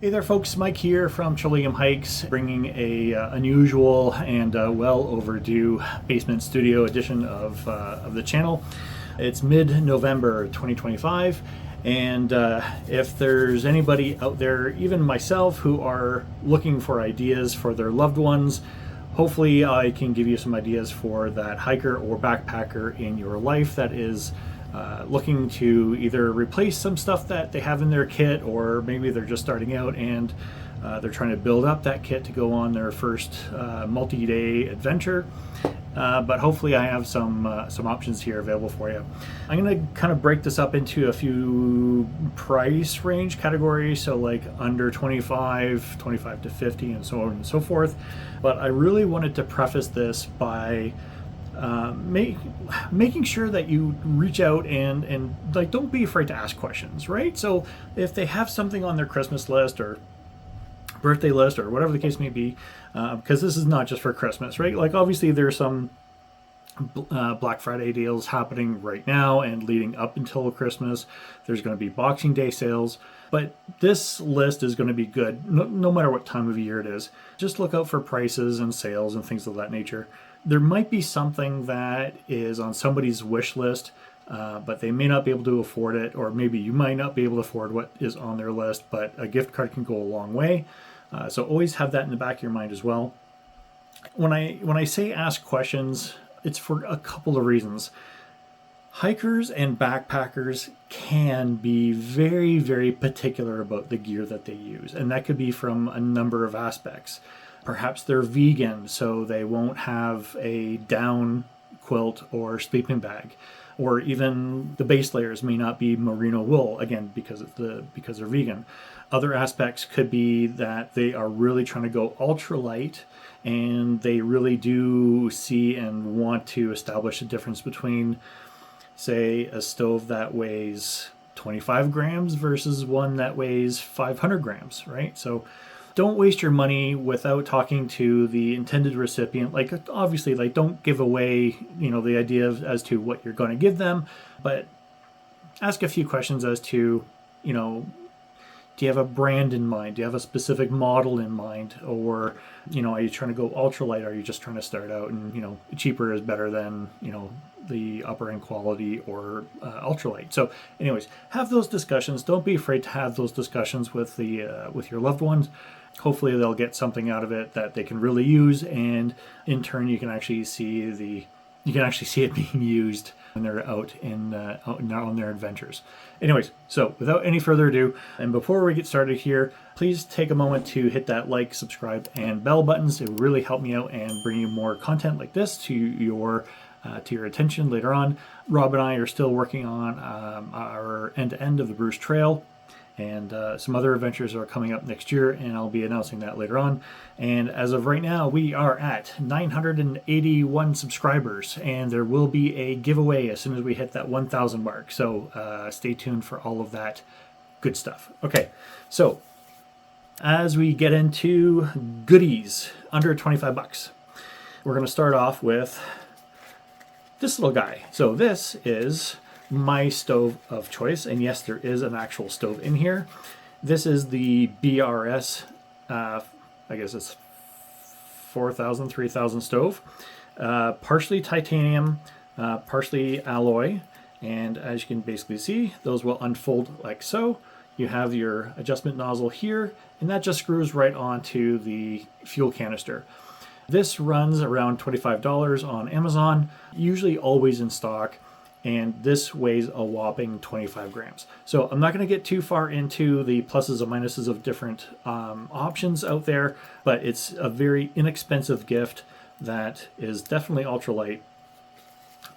Hey there folks, Mike here from Trillium Hikes, bringing a unusual and well overdue basement studio edition of the channel. It's mid-November 2025, and if there's anybody out there, even myself, who are looking for ideas for their loved ones, hopefully I can give you some ideas for that hiker or backpacker in your life that is looking to either replace some stuff that they have in their kit, or maybe they're just starting out and they're trying to build up that kit to go on their first multi-day adventure. But hopefully I have some options here available for you. I'm going to kind of break this up into a few price range categories, so like under 25 to 50 and so on and so forth. But I really wanted to preface this by making sure that you reach out and like, don't be afraid to ask questions, right? So if they have something on their Christmas list or birthday list or whatever the case may be, because this is not just for Christmas, right? Like obviously there's some Black Friday deals happening right now and leading up until Christmas. There's going to be Boxing Day sales, but this list is going to be good no matter what time of year it is. Just look out for prices and sales and things of that nature. There might be something that is on somebody's wish list, but they may not be able to afford it, or maybe you might not be able to afford what is on their list, but a gift card can go a long way. So always have that in the back of your mind as well. When I say ask questions, it's for a couple of reasons. Hikers and backpackers can be very, very particular about the gear that they use, and that could be from a number of aspects. Perhaps they're vegan, so they won't have a down quilt or sleeping bag, or even the base layers may not be merino wool, again because they're vegan. Other aspects could be that they are really trying to go ultralight, and they really do see and want to establish a difference between, say, a stove that weighs 25 grams versus one that weighs 500 grams, right? So don't waste your money without talking to the intended recipient. Like obviously, like don't give away, the idea as to what you're going to give them, but ask a few questions as to, do you have a brand in mind? Do you have a specific model in mind? Or, are you trying to go ultralight? Are you just trying to start out and, cheaper is better than, the upper end quality or ultralight? So anyways, have those discussions. Don't be afraid to have those discussions with with your loved ones. Hopefully they'll get something out of it that they can really use, and in turn you can actually see it being used when they're out on their adventures. Anyways, so without any further ado, and before we get started here, please take a moment to hit that like, subscribe, and bell buttons. It will really help me out and bring you more content like this to your attention later on. Rob and I are still working on our end-to-end of the Bruce Trail, and some other adventures are coming up next year, and I'll be announcing that later on. And as of right now, we are at 981 subscribers, and there will be a giveaway as soon as we hit that 1,000 mark. So stay tuned for all of that good stuff. Okay, so as we get into goodies under 25 bucks, we're going to start off with this little guy. So this is my stove of choice, and yes, there is an actual stove in here. This is the BRS, I guess it's 3000 stove, partially titanium, partially alloy, and as you can basically see, those will unfold like so. You have your adjustment nozzle here, and that just screws right onto the fuel canister. This runs around $25 on Amazon, usually always in stock, and this weighs a whopping 25 grams. So I'm not going to get too far into the pluses and minuses of different options out there, but it's a very inexpensive gift that is definitely ultralight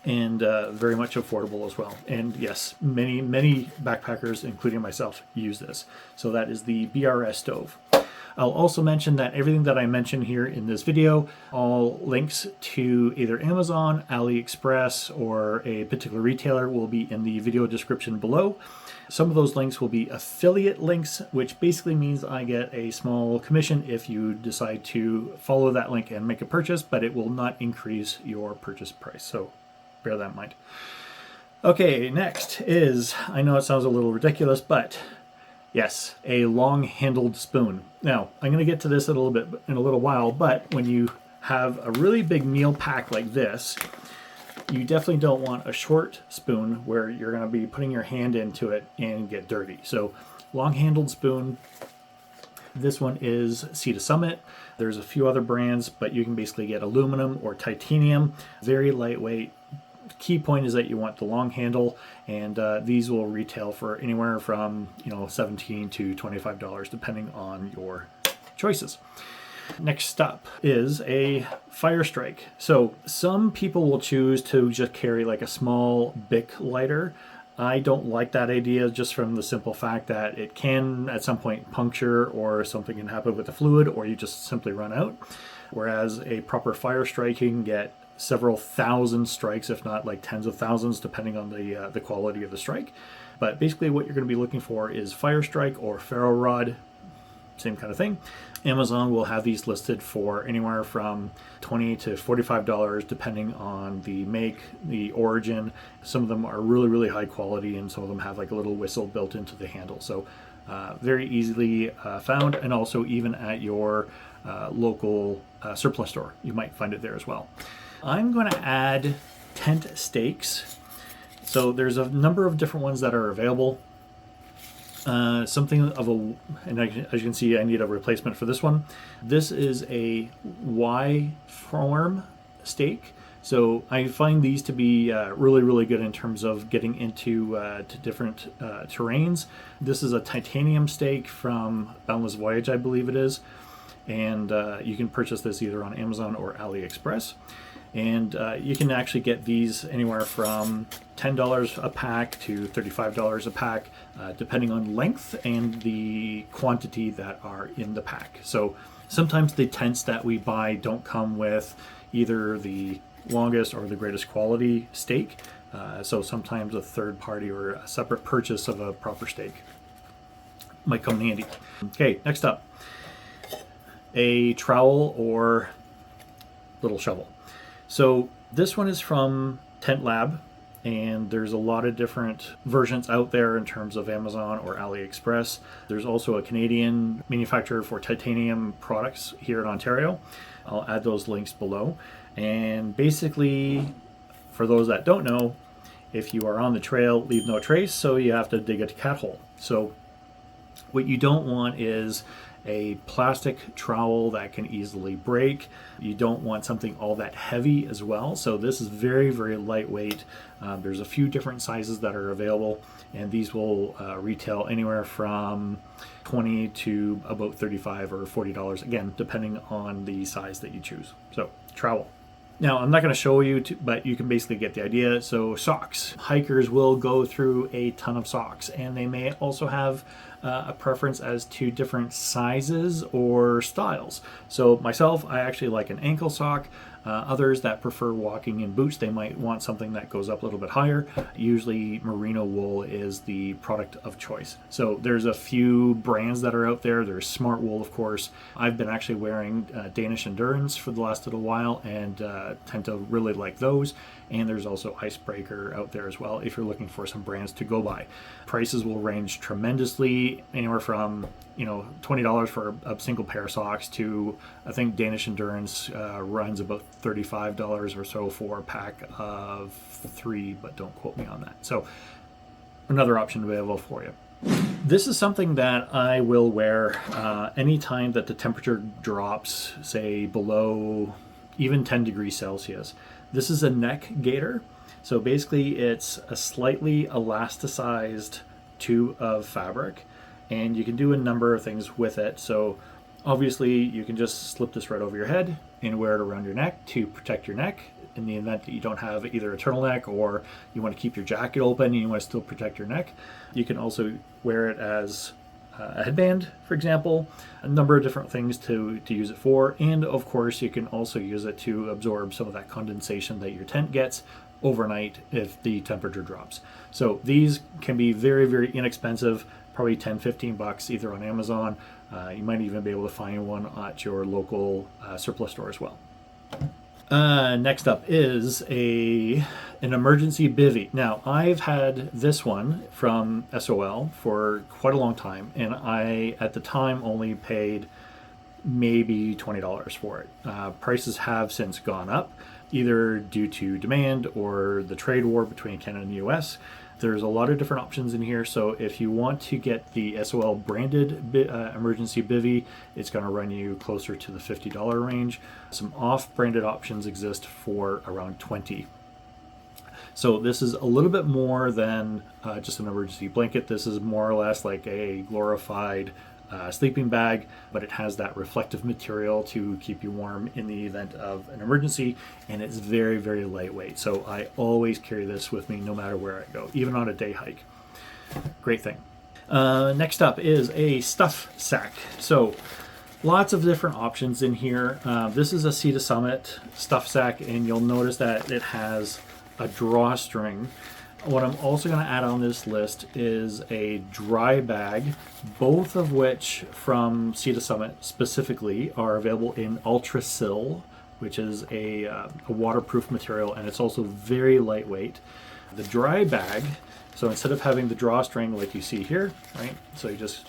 and very much affordable as well. And yes, many backpackers, including myself, use this. So that is the BRS Stove. I'll also mention that everything that I mention here in this video, all links to either Amazon, AliExpress, or a particular retailer will be in the video description below. Some of those links will be affiliate links, which basically means I get a small commission if you decide to follow that link and make a purchase, but it will not increase your purchase price. So bear that in mind. Okay, next is, I know it sounds a little ridiculous, but Yes, a long-handled spoon. Now, I'm going to get to this in a little while, but when you have a really big meal pack like this, you definitely don't want a short spoon where you're going to be putting your hand into it and get dirty. So, long-handled spoon. This one is Sea to Summit. There's a few other brands, but you can basically get aluminum or titanium. Very lightweight. Key point is that you want the long handle, and these will retail for anywhere from $17 to $25 depending on your choices. Next up is a fire strike. So some people will choose to just carry like a small Bic lighter. I don't like that idea, just from the simple fact that it can at some point puncture, or something can happen with the fluid, or you just simply run out. Whereas a proper fire strike, you can get several thousand strikes, if not like tens of thousands, depending on the quality of the strike. But basically what you're going to be looking for is fire strike or ferro rod, same kind of thing. Amazon will have these listed for anywhere from $20 to $45 depending on the make, the origin. Some of them are really, really high quality, and some of them have like a little whistle built into the handle. So very easily found, and also even at your local surplus store, you might find it there as well. I'm going to add tent stakes. So there's a number of different ones that are available. Something of a, and as you can see, I need a replacement for this one. This is a Y form stake. So I find these to be really, really good in terms of getting into to different terrains. This is a titanium stake from Boundless Voyage, I believe it is. And you can purchase this either on Amazon or AliExpress. And you can actually get these anywhere from $10 a pack to $35 a pack, depending on length and the quantity that are in the pack. So sometimes the tents that we buy don't come with either the longest or the greatest quality stake. So sometimes a third party or a separate purchase of a proper stake might come in handy. Okay, next up, a trowel or little shovel. So this one is from Tent Lab, and there's a lot of different versions out there in terms of Amazon or AliExpress. There's also a Canadian manufacturer for titanium products here in Ontario. I'll add those links below. And basically, for those that don't know, if you are on the trail, leave no trace, so you have to dig a cat hole. So what you don't want is a plastic trowel that can easily break. You don't want something all that heavy as well. So this is very, very lightweight. There's a few different sizes that are available, and these will retail anywhere from $20 to about $35 or $40, again, depending on the size that you choose. So trowel. Now, I'm not going to show you, but you can basically get the idea. So socks. Hikers will go through a ton of socks, and they may also have a preference as to different sizes or styles. So myself, I actually like an ankle sock. Others that prefer walking in boots, they might want something that goes up a little bit higher. Usually merino wool is the product of choice. So there's a few brands that are out there. There's Smart Wool, of course. I've been actually wearing Danish Endurance for the last little while, and tend to really like those. And there's also Icebreaker out there as well if you're looking for some brands to go by. Prices will range tremendously, anywhere from $20 for a single pair of socks to, I think Danish Endurance runs about $35 or so for a pack of 3, but don't quote me on that. So another option available for you. This is something that I will wear anytime that the temperature drops, say below even 10 degrees Celsius. This is a neck gaiter. So basically it's a slightly elasticized tube of fabric, and you can do a number of things with it. So obviously you can just slip this right over your head and wear it around your neck to protect your neck in the event that you don't have either a turtleneck, or you want to keep your jacket open and you want to still protect your neck. You can also wear it as a headband, for example, a number of different things to use it for. And of course you can also use it to absorb some of that condensation that your tent gets overnight if the temperature drops. So these can be very, very inexpensive, probably $10-15 either on Amazon. You might even be able to find one at your local surplus store as well. Next up is an emergency bivy. Now, I've had this one from SOL for quite a long time, and I, at the time, only paid maybe $20 for it. Prices have since gone up, either due to demand or the trade war between Canada and the US. There's a lot of different options in here, so if you want to get the SOL branded emergency bivy, it's going to run you closer to the $50 range. Some off-branded options exist for around $20. So this is a little bit more than just an emergency blanket. This is more or less like a glorified sleeping bag, but it has that reflective material to keep you warm in the event of an emergency, and it's very, very lightweight. So I always carry this with me no matter where I go, even on a day hike. Great thing. Next up is a stuff sack. So lots of different options in here. This is a Sea to Summit stuff sack, and you'll notice that it has a drawstring. What I'm also going to add on this list is a dry bag, both of which from Sea to Summit specifically are available in Ultralight, which is a waterproof material, and it's also very lightweight. The dry bag, so instead of having the drawstring like you see here, right, so you just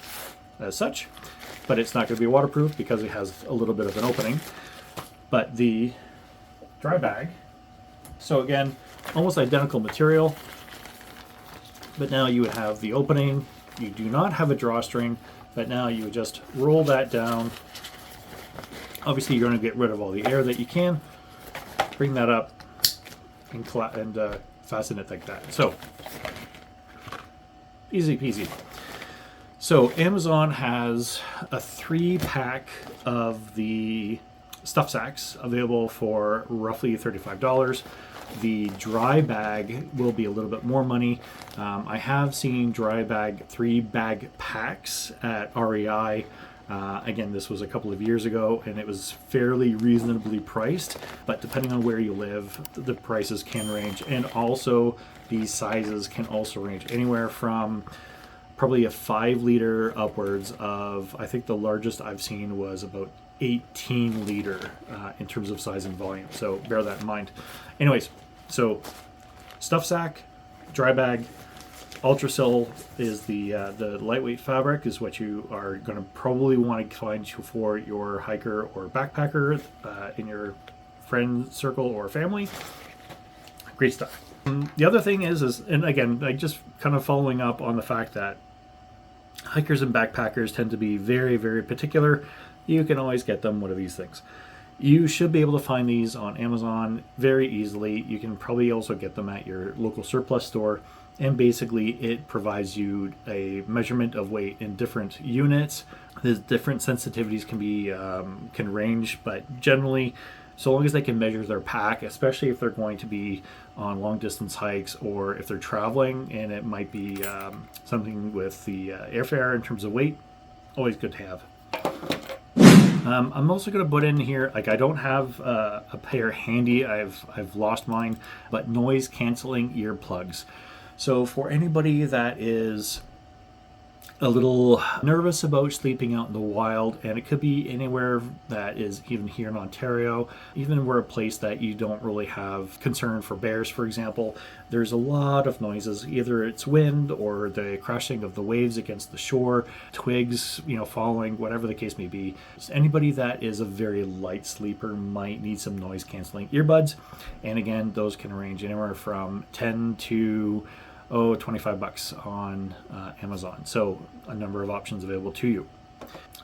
as such, but it's not going to be waterproof because it has a little bit of an opening. But the dry bag, so again, almost identical material, but now you would have the opening. You do not have a drawstring, but now you would just roll that down. Obviously, you're going to get rid of all the air that you can. Bring that up and fasten it like that. So, easy peasy. So, Amazon has a 3-pack of the stuff sacks available for roughly $35. The dry bag will be a little bit more money. I have seen dry bag 3-bag packs at REI. Again, this was a couple of years ago, and it was fairly reasonably priced, but depending on where you live, the prices can range, and also these sizes can also range anywhere from probably a 5-liter upwards of, I think the largest I've seen was about 18 liter in terms of size and volume, so bear that in mind. Anyways, so stuff sack, dry bag, Ultralight is the lightweight fabric, is what you are going to probably want to find for your hiker or backpacker in your friend circle or family. Great stuff. The other thing is, and again, like just kind of following up on the fact that hikers and backpackers tend to be very, very particular. You can always get them one of these things. You should be able to find these on Amazon very easily. You can probably also get them at your local surplus store. And basically it provides you a measurement of weight in different units. The different sensitivities can range, but generally, so long as they can measure their pack, especially if they're going to be on long distance hikes or if they're traveling, and it might be something with the airfare in terms of weight, always good to have. I'm also going to put in here, like I don't have a pair handy, I've lost mine, but noise canceling earplugs. So for anybody that is a little nervous about sleeping out in the wild, and it could be anywhere that is even here in Ontario, even where a place that you don't really have concern for bears, for example, there's a lot of noises. Either it's wind or the crashing of the waves against the shore, twigs, falling, whatever the case may be. So anybody that is a very light sleeper might need some noise canceling earbuds. And again, those can range anywhere from 10 to $25 on Amazon. So a number of options available to you.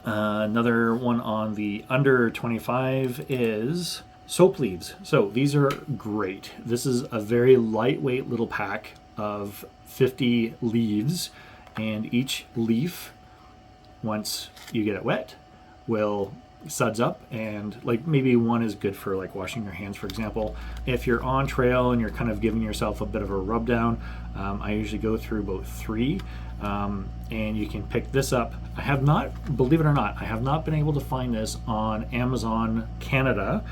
Another one on the under 25 is soap leaves. So these are great. This is a very lightweight little pack of 50 leaves, and each leaf, once you get it wet, will suds up, and like maybe one is good for like washing your hands, for example. If you're on trail and you're kind of giving yourself a bit of a rub down, I usually go through about 3, and you can pick this up. I have not, believe it or not, I have not been able to find this on Amazon Canada.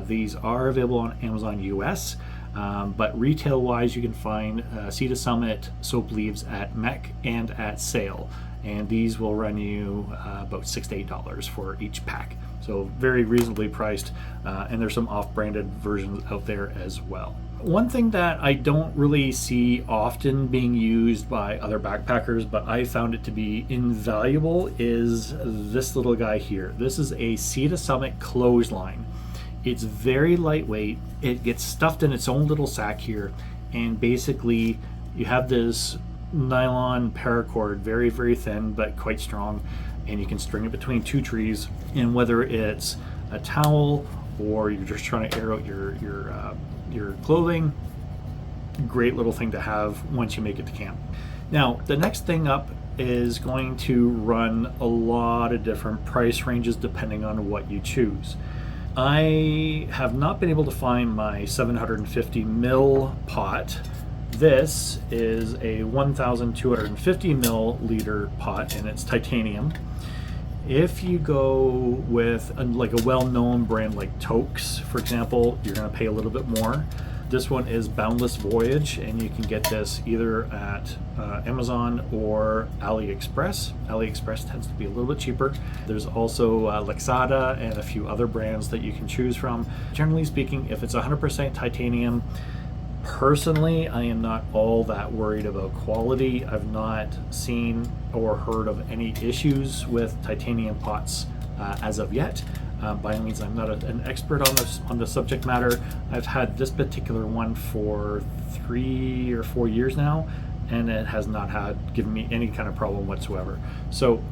These are available on Amazon US, but retail wise you can find Sea to Summit soap leaves at Mech and at Sale. And these will run you about $6 to $8 for each pack. So very reasonably priced, and there's some off-branded versions out there as well. One thing that I don't really see often being used by other backpackers, but I found it to be invaluable, is this little guy here. This is a Sea to Summit clothesline. It's very lightweight. It gets stuffed in its own little sack here, and basically you have this nylon paracord, very, very thin but quite strong, and you can string it between two trees. And whether it's a towel or you're just trying to air out your clothing, great little thing to have once you make it to camp. Now, the next thing up is going to run a lot of different price ranges depending on what you choose. I have not been able to find my 750 ml pot. This is a 1,250 milliliter pot, and it's titanium. If you go with like a well-known brand like Toaks, for example, you're going to pay a little bit more. This one is Boundless Voyage, and you can get this either at Amazon or AliExpress. AliExpress tends to be a little bit cheaper. There's also Lexada and a few other brands that you can choose from. Generally speaking, if it's 100% titanium, personally, I am not all that worried about quality. I've not seen or heard of any issues with titanium pots as of yet. By any means, I'm not an expert on the subject matter. I've had this particular one for 3 or 4 years now, and it has not given me any kind of problem whatsoever. So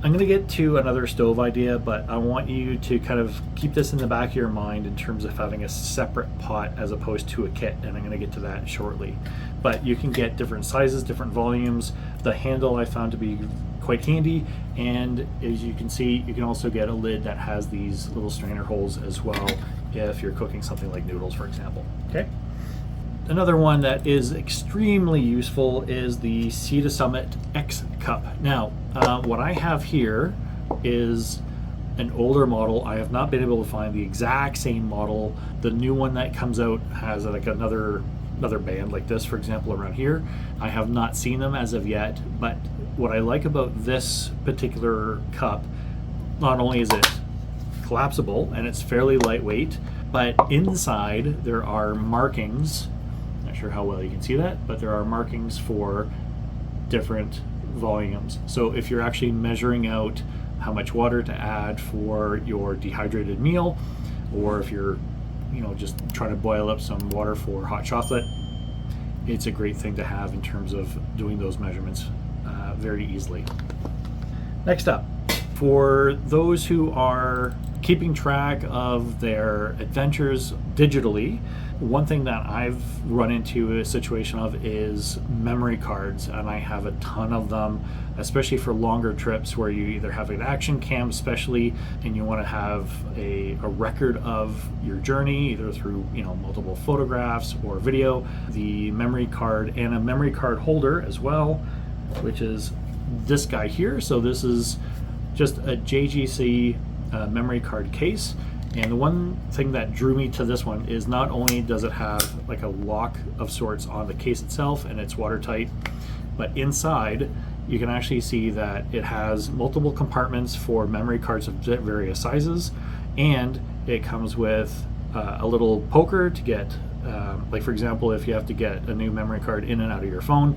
I'm going to get to another stove idea, but I want you to kind of keep this in the back of your mind in terms of having a separate pot as opposed to a kit, and I'm going to get to that shortly. But you can get different sizes, different volumes. The handle I found to be quite handy, and as you can see, you can also get a lid that has these little strainer holes as well if you're cooking something like noodles, for example. Okay. Another one that is extremely useful is the Sea to Summit X Cup. Now, what I have here is an older model. I have not been able to find the exact same model. The new one that comes out has like another band like this, for example, around here. I have not seen them as of yet, but what I like about this particular cup, not only is it collapsible and it's fairly lightweight, but inside there are markings. Not sure how well you can see that, but there are markings for different volumes. So if you're actually measuring out how much water to add for your dehydrated meal, or if you're just trying to boil up some water for hot chocolate, it's a great thing to have in terms of doing those measurements very easily. Next up, for those who are keeping track of their adventures digitally, one thing that I've run into a situation of is memory cards, and I have a ton of them, especially for longer trips where you either have an action cam especially, and you want to have a record of your journey, either through multiple photographs or video. The memory card and a memory card holder as well, which is this guy here. So this is just a JGC memory card case. And the one thing that drew me to this one is not only does it have like a lock of sorts on the case itself and it's watertight, but inside you can actually see that it has multiple compartments for memory cards of various sizes, and it comes with a little poker to get, like for example, if you have to get a new memory card in and out of your phone,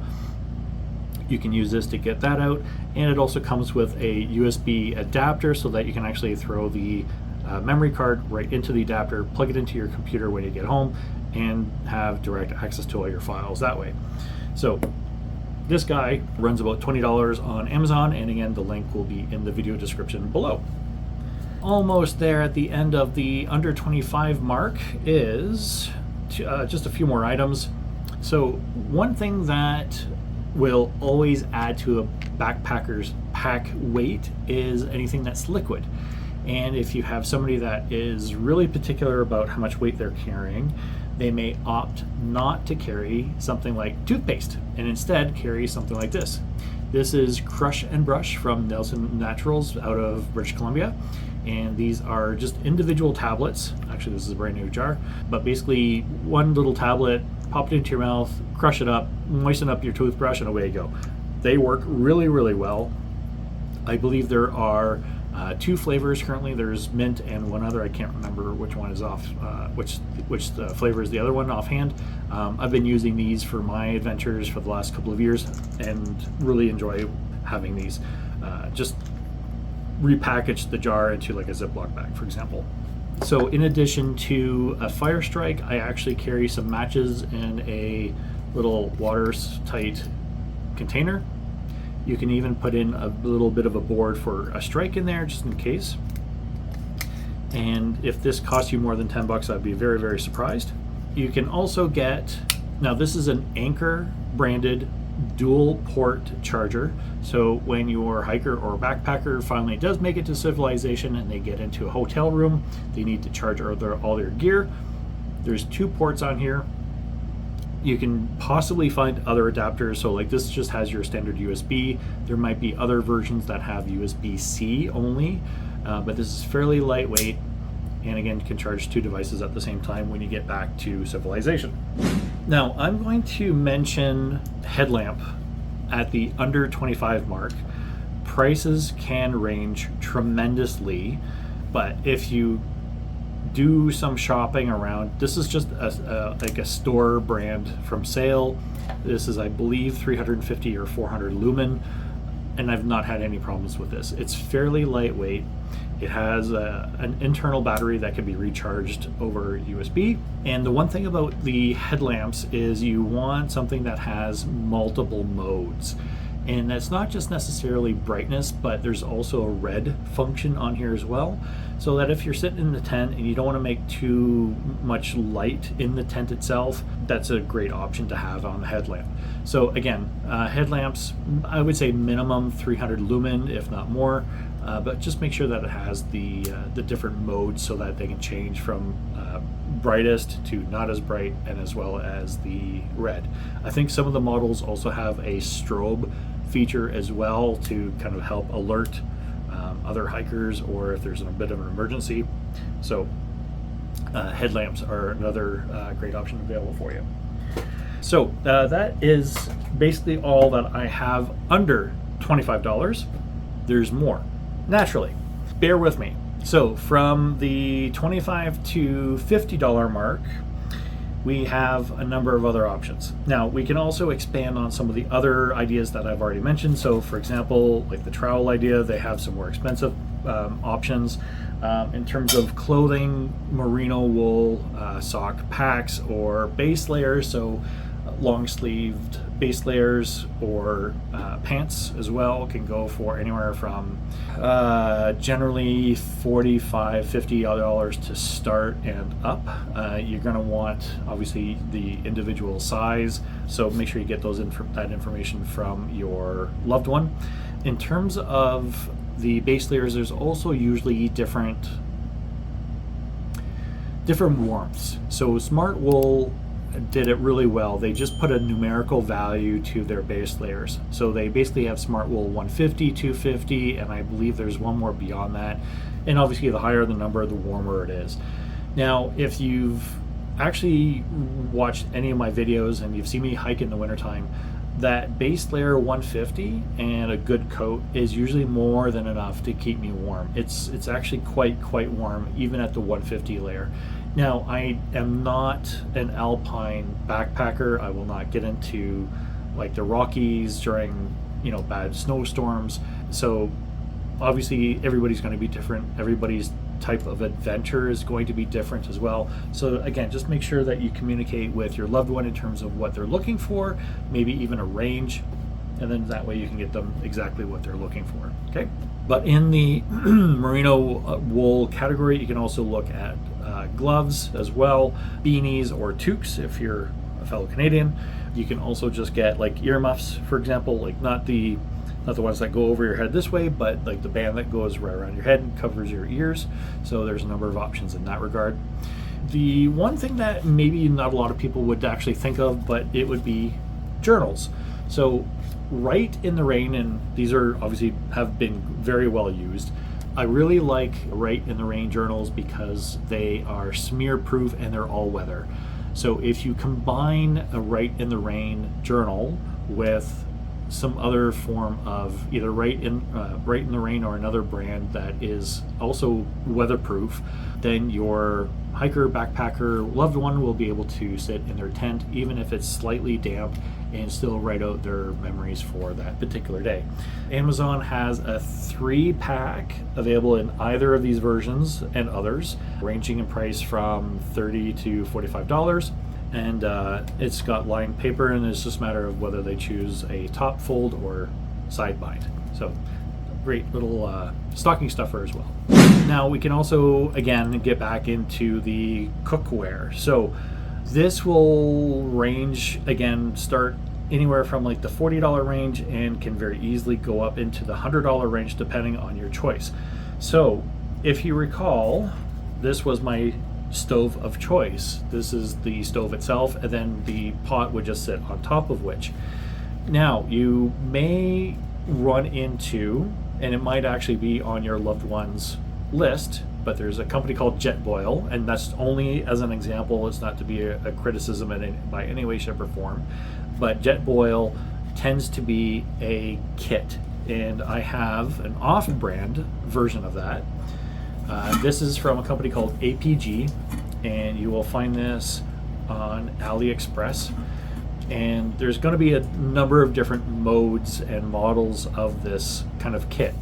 you can use this to get that out. And it also comes with a USB adapter so that you can actually throw the memory card right into the adapter, plug it into your computer when you get home, and have direct access to all your files that way. So this guy runs about $20 on Amazon, and again, the link will be in the video description below. Almost there at the end of the under 25 mark is just a few more items. So one thing that will always add to a backpacker's pack weight is anything that's liquid. And if you have somebody that is really particular about how much weight they're carrying, they may opt not to carry something like toothpaste and instead carry something like this. This is Crush and Brush from Nelson Naturals out of British Columbia. And these are just individual tablets. Actually, this is a brand new jar, but basically one little tablet, pop it into your mouth, crush it up, moisten up your toothbrush, and away you go. They work really, really well. I believe there are 2 flavors currently. There's mint and one other. I can't remember which one is off, which flavor is the other one offhand. I've been using these for my adventures for the last couple of years and really enjoy having these. Just repackage the jar into like a Ziploc bag, for example. So in addition to a fire strike, I actually carry some matches in a little watertight container. You can even put in a little bit of a board for a strike in there just in case. And if this costs you more than 10 bucks, I'd be very, very surprised. You can also get, now this is an Anchor branded dual port charger. So when your hiker or backpacker finally does make it to civilization and they get into a hotel room, they need to charge all their gear. There's 2 ports on here. You can possibly find other adapters. So like this just has your standard USB. There might be other versions that have USB-C only, but this is fairly lightweight. And again, can charge 2 devices at the same time when you get back to civilization. Now, I'm going to mention Headlamp at the under 25 mark. Prices can range tremendously, but if you do some shopping around, this is just like a store brand from sale. This is, I believe, 350 or 400 lumen, and I've not had any problems with this. It's fairly lightweight. It has an internal battery that can be recharged over USB. And the one thing about the headlamps is you want something that has multiple modes. And that's not just necessarily brightness, but there's also a red function on here as well. So that if you're sitting in the tent and you don't want to make too much light in the tent itself, that's a great option to have on the headlamp. So again, headlamps, I would say minimum 300 lumen, if not more. But just make sure that it has the different modes so that they can change from brightest to not as bright, and as well as the red. I think some of the models also have a strobe feature as well to kind of help alert other hikers, or if there's a bit of an emergency. So headlamps are another great option available for you. So that is basically all that I have under $25. There's more. Naturally, bear with me. So from the $25 to $50 mark, we have a number of other options. Now, we can also expand on some of the other ideas that I've already mentioned. So for example, like the trowel idea, they have some more expensive options. In terms of clothing, merino wool, sock packs, or base layers, so long sleeved base layers, or pants as well, can go for anywhere from generally $45, $50 to start and up. You're going to want obviously the individual size, so make sure you get that information from your loved one. In terms of the base layers, there's also usually different warmths. So Smart Wool did it really well. They just put a numerical value to their base layers. So they basically have Smart Wool 150, 250, and I believe there's one more beyond that. And obviously the higher the number, the warmer it is. Now, if you've actually watched any of my videos and you've seen me hike in the wintertime, that base layer 150 and a good coat is usually more than enough to keep me warm. It's actually quite warm even at the 150 layer. Now, I am not an alpine backpacker. I will not get into like the Rockies during, bad snowstorms. So obviously everybody's going to be different. Everybody's type of adventure is going to be different as well. So again, just make sure that you communicate with your loved one in terms of what they're looking for, maybe even a range, and then that way you can get them exactly what they're looking for. Okay. But in the merino wool category, you can also look at gloves as well, beanies or toques if you're a fellow Canadian. You can also just get like earmuffs, for example, like not the ones that go over your head this way, but like the band that goes right around your head and covers your ears. So there's a number of options in that regard. The one thing that maybe not a lot of people would actually think of, but it would be journals. So Right in the Rain, and these are obviously have been very well used. I really like Right in the Rain journals because they are smear proof and they're all weather. So if you combine a Right in the Rain journal with some other form of either Right in the Rain or another brand that is also weatherproof, then your hiker, backpacker, loved one will be able to sit in their tent even if it's slightly damp and still write out their memories for that particular day. Amazon has a 3-pack available in either of these versions and others, ranging in price from $30 to $45. And it's got lined paper, and it's just a matter of whether they choose a top fold or side bind. So great little stocking stuffer as well. Now we can also, again, get back into the cookware. So this will range, again, start anywhere from like the $40 range and can very easily go up into the $100 range depending on your choice. So if you recall, this was my stove of choice. This is the stove itself, and then the pot would just sit on top of which. Now you may run into, and it might actually be on your loved one's list, but there's a company called Jetboil, and that's only as an example. It's not to be a criticism by any way, shape, or form, but Jetboil tends to be a kit, and I have an off-brand version of that. This is from a company called APG, and you will find this on AliExpress. And there's going to be a number of different modes and models of this kind of kit.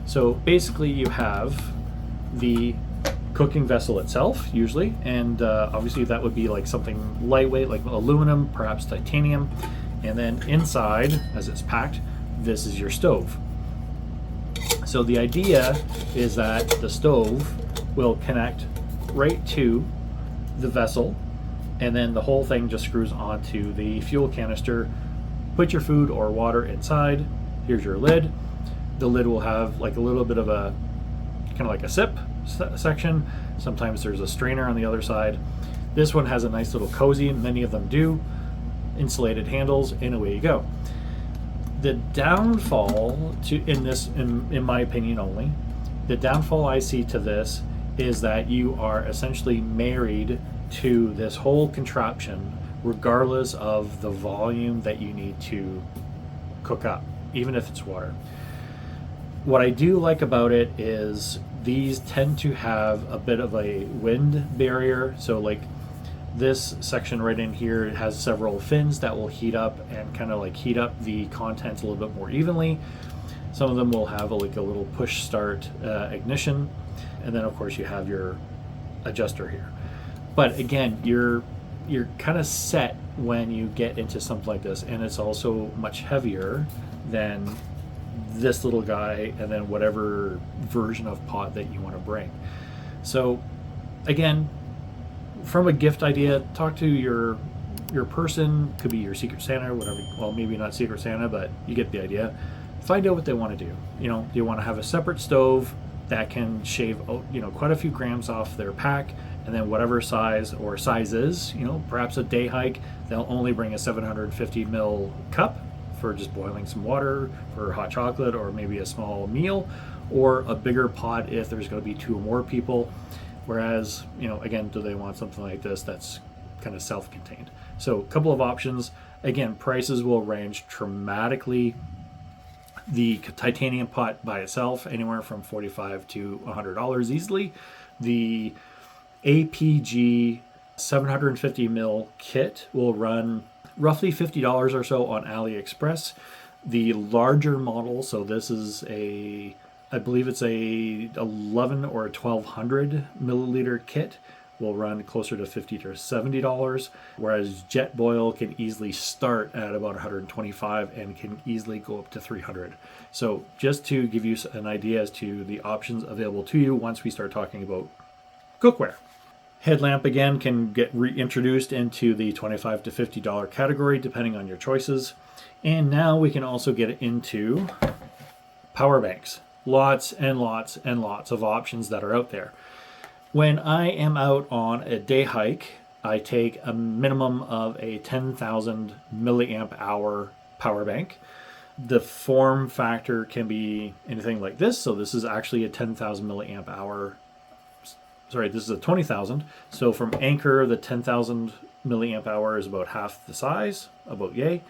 So basically you have the cooking vessel itself usually, and obviously that would be like something lightweight like aluminum, perhaps titanium, and then inside, as it's packed, this is your stove. So the idea is that the stove will connect right to the vessel, and then the whole thing just screws onto the fuel canister. Put your food or water inside. Here's your lid. The lid will have like a little bit of a kind of like a sip section. Sometimes there's a strainer on the other side. This one has a nice little cozy, many of them do, insulated handles, and away you go. The downfall to in my opinion only, the downfall I see to this is that you are essentially married to this whole contraption regardless of the volume that you need to cook up, even if it's water. What I do like about it is these tend to have a bit of a wind barrier. So like this section right in here, it has several fins that will heat up and kind of like heat up the contents a little bit more evenly. Some of them will have like a little push start ignition, and then of course you have your adjuster here. But again, you're kind of set when you get into something like this, and it's also much heavier than this little guy and then whatever version of pot that you want to bring. So again, from a gift idea, talk to your person, could be your Secret Santa or whatever. Well, maybe not Secret Santa, but you get the idea. Find out what they want to do. You know, do you want to have a separate stove that can shave, you know, quite a few grams off their pack, and then whatever size or sizes, you know, perhaps a day hike, they'll only bring a 750 ml cup for just boiling some water for hot chocolate or maybe a small meal, or a bigger pot if there's going to be 2 or more people. Whereas, you know, again, do they want something like this that's kind of self-contained? So a couple of options. Again, prices will range dramatically. The titanium pot by itself, anywhere from $45 to $100 easily. The APG 750 ml kit will run roughly $50 or so on AliExpress. The larger model, so this is I believe it's a 11 or a 1200 milliliter kit, will run closer to $50 to $70, whereas Jetboil can easily start at about 125 and can easily go up to 300. So just to give you an idea as to the options available to you once we start talking about cookware. Headlamp again can get reintroduced into the $25 to $50 category depending on your choices. And now we can also get into power banks. Lots and lots and lots of options that are out there. When I am out on a day hike, I take a minimum of a 10,000 milliamp hour power bank. The form factor can be anything like this. So this is actually a 10,000 milliamp hour. Sorry, this is a 20,000. So from Anchor, the 10,000 milliamp hour is about half the size, about yay.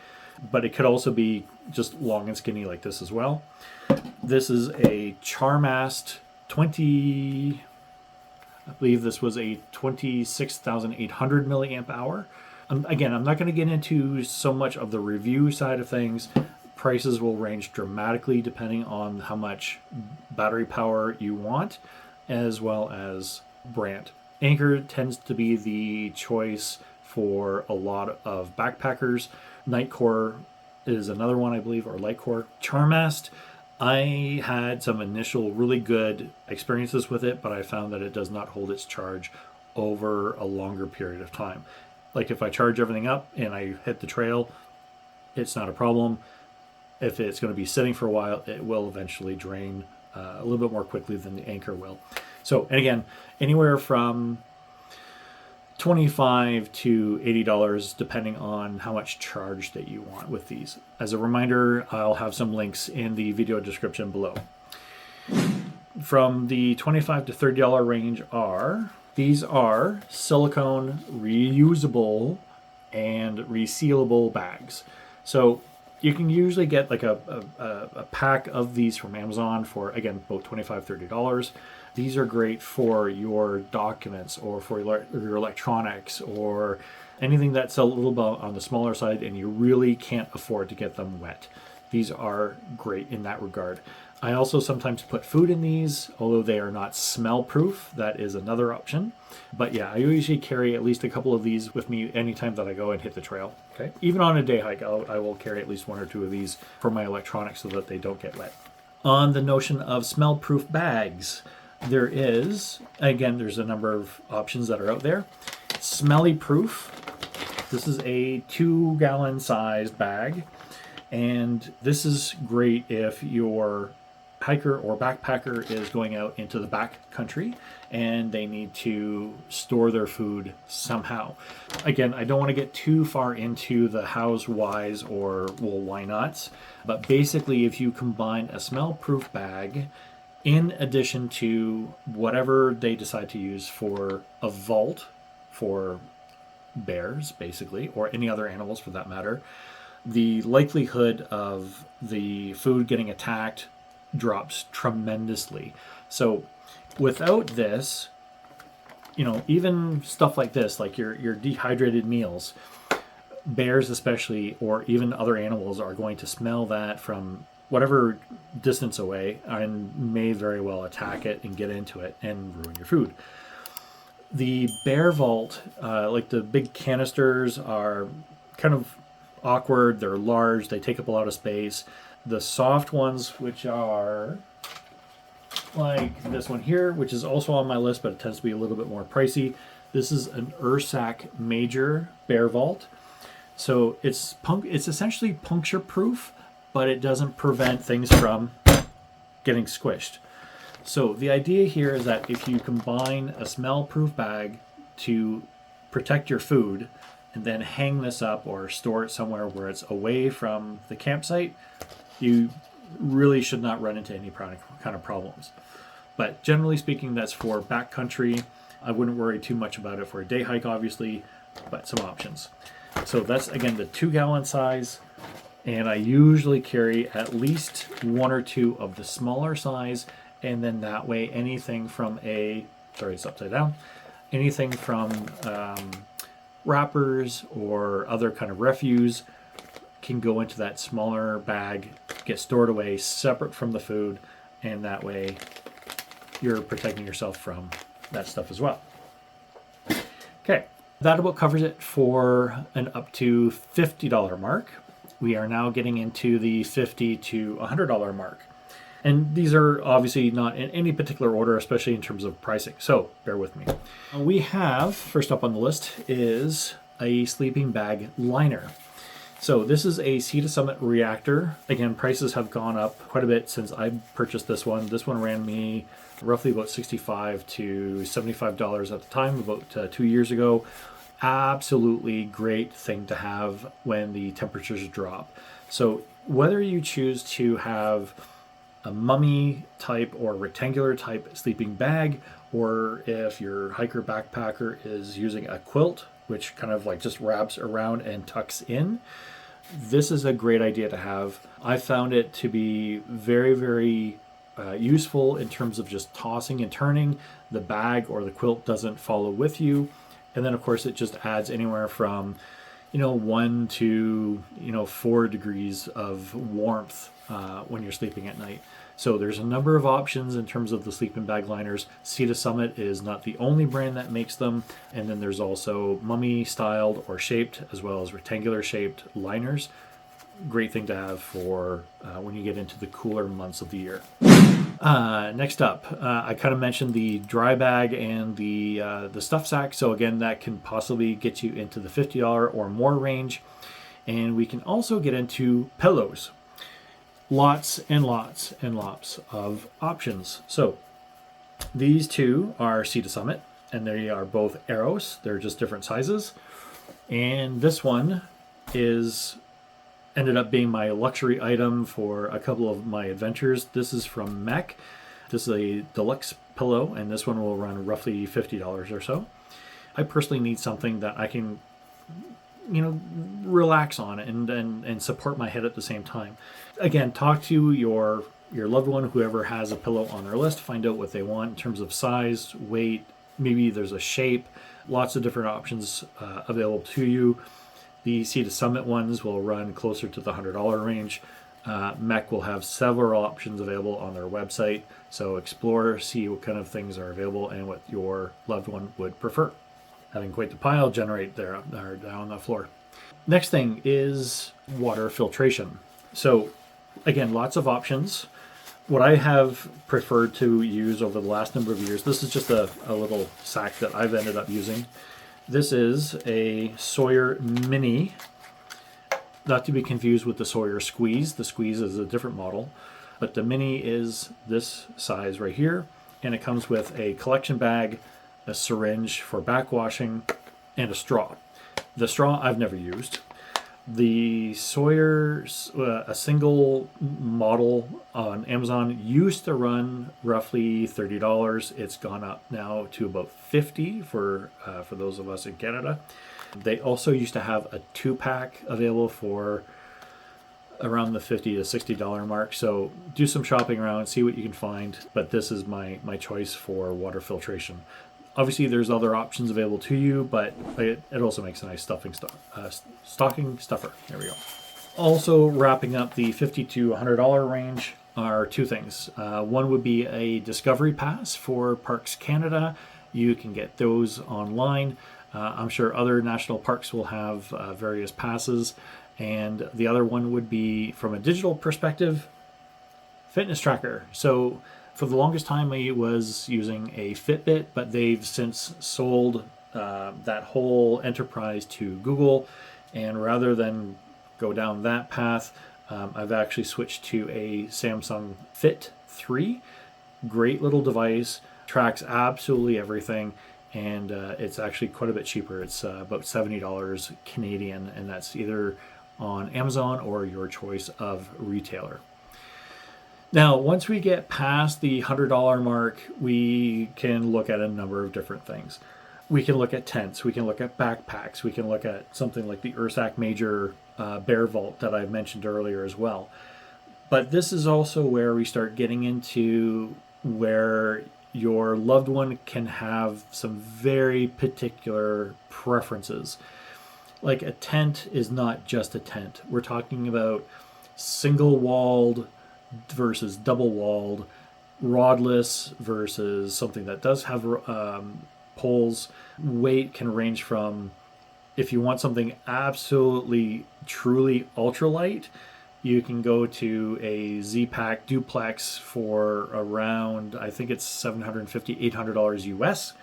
but it could also be just long and skinny like this as well. This is a Charmast 20, I believe this was a 26,800 milliamp hour. Again, I'm not going to get into so much of the review side of things. Prices will range dramatically depending on how much battery power you want, as well as brand. Anchor tends to be the choice for a lot of backpackers. Nightcore is another one, I believe, or Lightcore. Charmast, I had some initial really good experiences with it, but I found that it does not hold its charge over a longer period of time. Like if I charge everything up and I hit the trail, it's not a problem. If it's going to be sitting for a while, it will eventually drain a little bit more quickly than the Anchor will. So, and again, anywhere from $25 to $80 depending on how much charge that you want with these. As a reminder, I'll have some links in the video description below. From the $25 to $30 range these are silicone reusable and resealable bags. So you can usually get like a pack of these from Amazon for, again, about $25, $30. These are great for your documents or for your electronics or anything that's a little bit on the smaller side and you really can't afford to get them wet. These are great in that regard. I also sometimes put food in these, although they are not smell proof. That is another option. But yeah, I usually carry at least a couple of these with me anytime that I go and hit the trail. Okay, even on a day hike, I will carry at least one or two of these for my electronics so that they don't get wet. On the notion of smell proof bags, there's a number of options that are out there. Smelly proof. This is a 2-gallon sized bag. And this is great if your hiker or backpacker is going out into the back country and they need to store their food somehow. Again, I don't want to get too far into the how's, whys, or well, why nots, but basically if you combine a smell-proof bag in addition to whatever they decide to use for a vault for bears, basically, or any other animals for that matter, the likelihood of the food getting attacked drops tremendously. So without this, even stuff like this, like your dehydrated meals, bears especially, or even other animals are going to smell that from whatever distance away and may very well attack it and get into it and ruin your food. The bear vault, like the big canisters, are kind of awkward. They're large. They take up a lot of space. The soft ones, which are like this one here, which is also on my list, but it tends to be a little bit more pricey. This is an Ursac Major Bear Vault. So it's essentially puncture proof, but it doesn't prevent things from getting squished. So the idea here is that if you combine a smell proof bag to protect your food and then hang this up or store it somewhere where it's away from the campsite, you really should not run into any kind of problems. But generally speaking, that's for backcountry. I wouldn't worry too much about it for a day hike, obviously, but some options. So that's, again, the 2-gallon size. And I usually carry at least one or two of the smaller size. And then that way, anything from it's upside down, anything from wrappers or other kind of refuse can go into that smaller bag, get stored away separate from the food, and that way you're protecting yourself from that stuff as well. Okay, that about covers it for an up to $50 mark. We are now getting into the $50 to $100 mark. And these are obviously not in any particular order, especially in terms of pricing. So bear with me. We have, first up on the list, is a sleeping bag liner. So this is a Sea to Summit Reactor. Again, prices have gone up quite a bit since I purchased this one. This one ran me roughly about $65 to $75 at the time, about 2 years ago. Absolutely great thing to have when the temperatures drop. So whether you choose to have a mummy type or rectangular type sleeping bag, or if your hiker backpacker is using a quilt, which kind of like just wraps around and tucks in, this is a great idea to have. I found it to be very, very useful in terms of just tossing and turning. The bag or the quilt doesn't follow with you. And then, of course, it just adds anywhere from 1 to 4 degrees of warmth when you're sleeping at night. So there's a number of options in terms of the sleeping bag liners. Sea to Summit is not the only brand that makes them. And then there's also mummy styled or shaped, as well as rectangular shaped liners. Great thing to have for when you get into the cooler months of the year. Next up, I kind of mentioned the dry bag and the stuff sack. So again, that can possibly get you into the $50 or more range. And we can also get into pillows. Lots and lots and lots of options. So these two are Sea to Summit, and they are both Arrows. They're just different sizes. And this one ended up being my luxury item for a couple of my adventures. This is from Mech. This is a deluxe pillow, and this one will run roughly $50 or so. I personally need something that I can relax on and support my head at the same time. Again, talk to your loved one, whoever has a pillow on their list, find out what they want in terms of size, weight, maybe there's a shape, lots of different options available to you. The Sea to Summit ones will run closer to the $100 range. Mech will have several options available on their website, so explore, see what kind of things are available and what your loved one would prefer. Having quite the pile generate there down on the floor. Next thing is water filtration. So again, lots of options. What I have preferred to use over the last number of years, this is just a little sack that I've ended up using. This is a Sawyer Mini, not to be confused with the Sawyer Squeeze. The Squeeze is a different model, but the Mini is this size right here, and it comes with a collection bag, a syringe for backwashing, and a straw. The straw I've never used. The Sawyer, a single model on Amazon, used to run roughly $30. It's gone up now to about $50 for those of us in Canada. They also used to have a 2-pack available for around the $50 to $60 mark. So do some shopping around, see what you can find. But this is my choice for water filtration. Obviously, there's other options available to you, but it also makes a nice stocking stuffer. There we go. Also, wrapping up the $50 to $100 range are two things. One would be a Discovery Pass for Parks Canada. You can get those online. I'm sure other national parks will have various passes. And the other one would be, from a digital perspective, fitness tracker. So for the longest time, I was using a Fitbit, but they've since sold that whole enterprise to Google. And rather than go down that path, I've actually switched to a Samsung Fit 3. Great little device, tracks absolutely everything, and it's actually quite a bit cheaper. It's about $70 Canadian, and that's either on Amazon or your choice of retailer. Now, once we get past the $100 mark, we can look at a number of different things. We can look at tents, we can look at backpacks, we can look at something like the Ursac Major Bear Vault that I mentioned earlier as well. But this is also where we start getting into where your loved one can have some very particular preferences. Like a tent is not just a tent. We're talking about single-walled versus double-walled, rodless versus something that does have poles. Weight can range from, if you want something absolutely, truly ultralight, you can go to a Z-Pack duplex for around, I think it's $750, $800 US.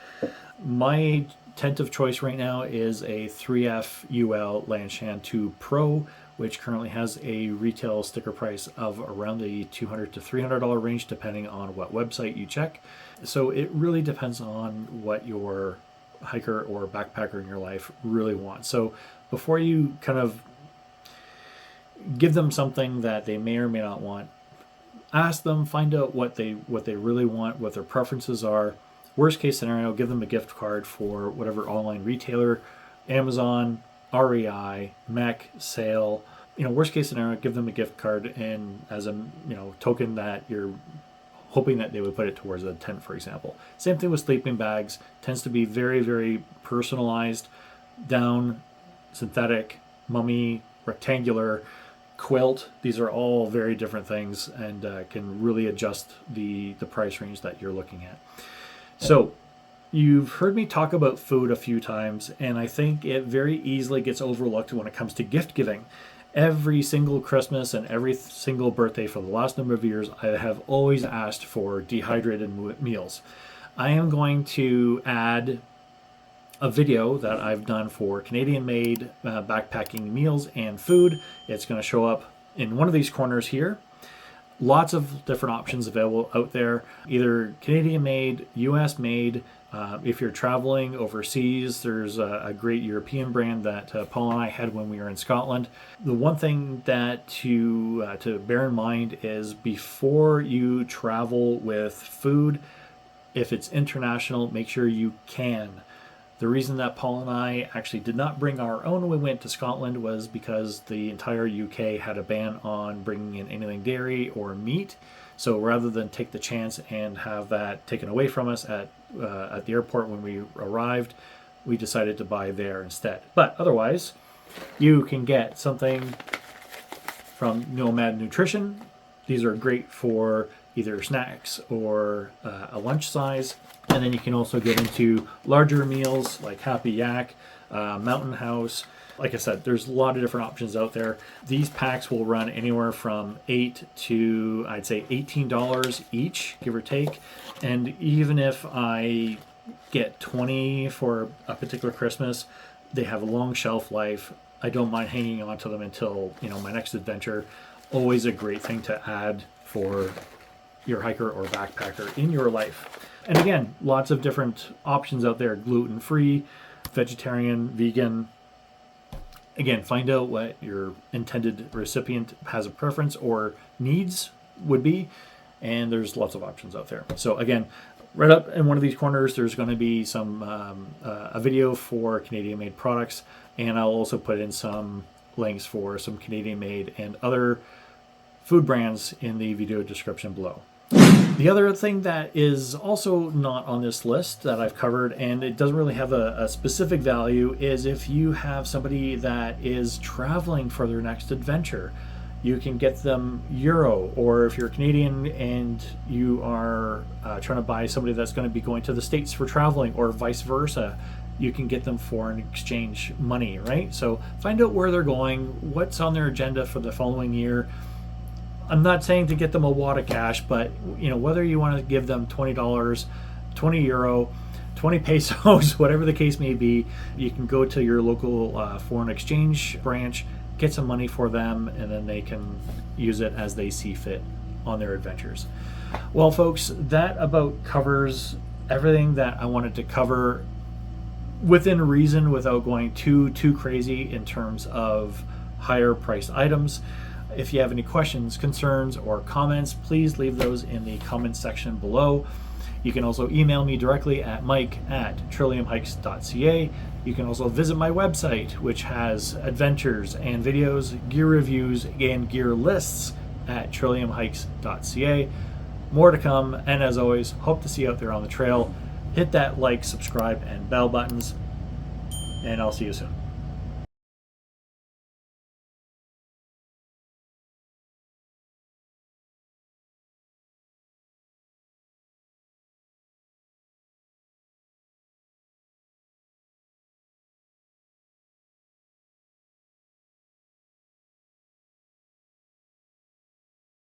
My tent of choice right now is a 3F UL Lanshan 2 Pro, which currently has a retail sticker price of around the $200 to $300 range, depending on what website you check. So it really depends on what your hiker or backpacker in your life really wants. So before you kind of give them something that they may or may not want, ask them, find out what they really want, what their preferences are. Worst case scenario, give them a gift card for whatever online retailer, Amazon, REI, Mech, Sale, worst case scenario, give them a gift card and as a token that you're hoping that they would put it towards a tent, for example. Same thing with sleeping bags. Tends to be very, very personalized. Down, synthetic, mummy, rectangular, quilt. These are all very different things and can really adjust the price range that you're looking at. So you've heard me talk about food a few times, and I think it very easily gets overlooked when it comes to gift giving. Every single Christmas and every single birthday for the last number of years, I have always asked for dehydrated meals. I am going to add a video that I've done for Canadian-made backpacking meals and food. It's going to show up in one of these corners here. Lots of different options available out there, either Canadian-made, US-made. If you're traveling overseas, there's a great European brand that Paul and I had when we were in Scotland. The one thing that to bear in mind is before you travel with food, if it's international, make sure you can. The reason that Paul and I actually did not bring our own when we went to Scotland was because the entire UK had a ban on bringing in anything dairy or meat. So rather than take the chance and have that taken away from us at the airport when we arrived, we decided to buy there instead. But otherwise, you can get something from Nomad Nutrition. These are great for either snacks or a lunch size. And then you can also get into larger meals like Happy Yak, Mountain House. Like I said, there's a lot of different options out there. These packs will run anywhere from $8 to, I'd say, $18 each, give or take. And even if I get 20 for a particular Christmas, they have a long shelf life. I don't mind hanging on to them until, my next adventure. Always a great thing to add for your hiker or backpacker in your life. And again, lots of different options out there, gluten-free, vegetarian, vegan. Again, find out what your intended recipient has a preference or needs would be, and there's lots of options out there. So again, right up in one of these corners, there's going to be some a video for Canadian-made products, and I'll also put in some links for some Canadian-made and other food brands in the video description below. The other thing that is also not on this list that I've covered, and it doesn't really have a specific value, is if you have somebody that is traveling for their next adventure, you can get them Euro, or if you're Canadian and you are trying to buy somebody that's going to be going to the States for traveling, or vice versa, you can get them foreign exchange money, right? So find out where they're going, what's on their agenda for the following year. I'm not saying to get them a wad of cash, but whether you want to give them $20, 20 euro, 20 pesos, whatever the case may be, you can go to your local foreign exchange branch, get some money for them, and then they can use it as they see fit on their adventures. Well, folks, that about covers everything that I wanted to cover within reason without going too crazy in terms of higher priced items. If you have any questions, concerns, or comments, please leave those in the comment section below. You can also email me directly at mike@trilliumhikes.ca. You can also visit my website, which has adventures and videos, gear reviews, and gear lists at trilliumhikes.ca. More to come, and as always, hope to see you out there on the trail. Hit that like, subscribe, and bell buttons, and I'll see you soon.